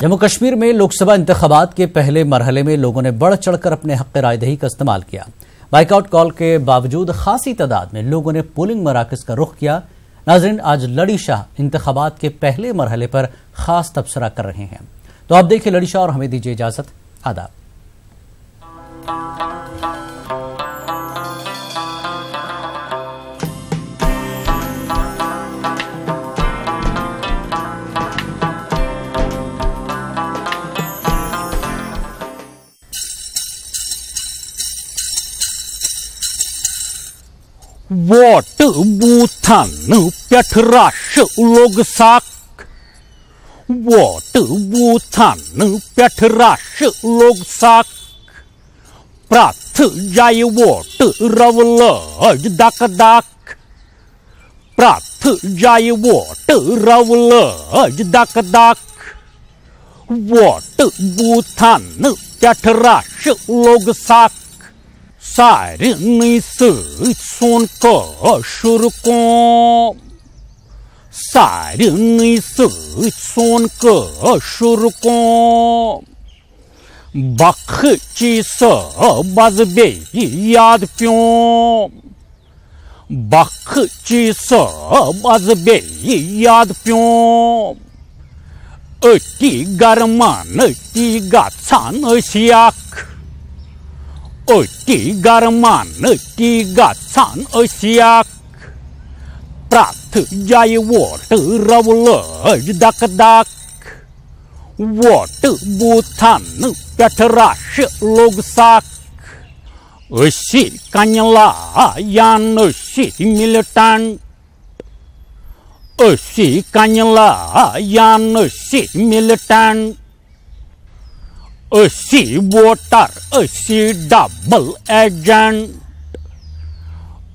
जम्मू कश्मीर में लोकसभा इंतखाबात के पहले मरहले में लोगों ने बढ़ चढ़कर अपने हक रायदही का इस्तेमाल किया। बाइकआउट कॉल के बावजूद खासी तादाद में लोगों ने पोलिंग मराकज का रुख किया। नाज़रीन, आज लड़ी शाह इंतखाबात के पहले मरहले पर खास तबसरा कर रहे हैं। तो आप देखिए लड़ी शाह और हमें दीजिए इजाजत। आदाब। वोट बूथन पेठ रश लोग साक। वोट बूथन पेठ रश लोग साक। प्रथ जाय वोट रवलज दक दक। प्रथ जाय वोट रवलज दक दक। वोट बूथन पेठ रश लोग साक। सारे सोन कशुर कौम। सारे सोन कशुर कौम। बख चीस बज बे याद प्योम। बख चीस बज बे याद प्योम। अति गरमान अति गाछान असियाक। अति गरमान अति गाछान असियाक। प्रथ जाय वोट रवलज दक दक। वोट बूथन पेठ रश लोग साक। असी कन्यला यान असी मिलिटेंट। असी कन्यला यान असी मिलिटेंट। असी वोटर असी डबल एजेंट।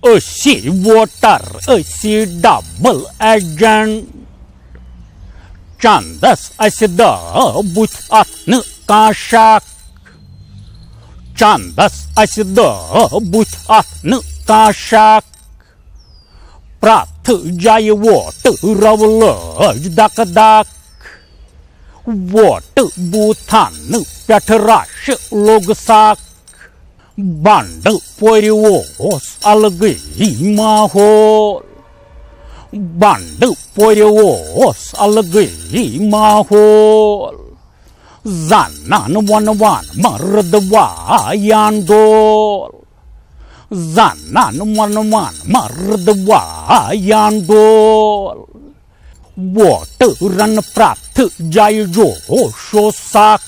असी वोटर असी डबल एजेंट। चंदस असी द बुथ अथन काशाक। चंदस असी द बुथ अथन काशाक। प्रथ जाय वोट रवलज दक दक। वोट बूथन पेठ रश लोग साक। बंड पोरिवोस अलगई माहौल। बंड पोरिवोस अलगई माहौल। जानन वन वन मर्दवा यांदोल। जानन वन वन मर्दवा यांदोल। वोट रन प्रथ जाय जोशो साक।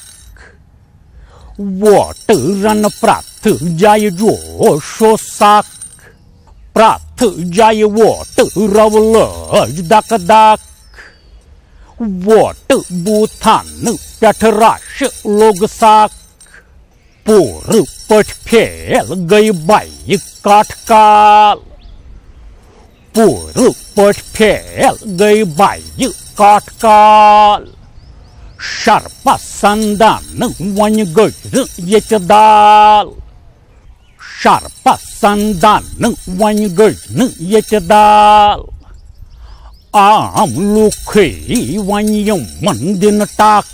वोट रन प्रथ जाय जोशो साक। प्रथ जाय वोट रवलज दक दक। वोट बूथन पेठ रश लोग साक। पूर पठ फेल गई बाई काठकाल। पूर पठ फेल गई बाई काठकाल। शर्प संदन वन गर यच दाल। शर्प संदन वन गर यच दाल। आम लुखे वन यमन दिन टाक।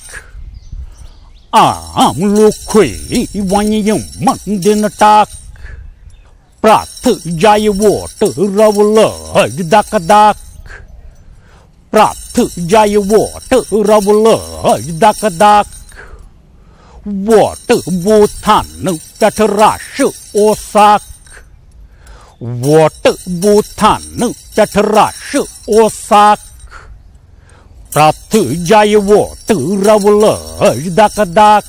आम लुखे वन यमन दिन टाक। प्रथ जाय वोट रवलज दक दक। प्रथ जाय वोट रवलज दक दक। वोट बूथन पेठ रश ओ साक। वोट बूथन पेठ रश ओ साक। प्रथ जाय वोट रवलज दक दक।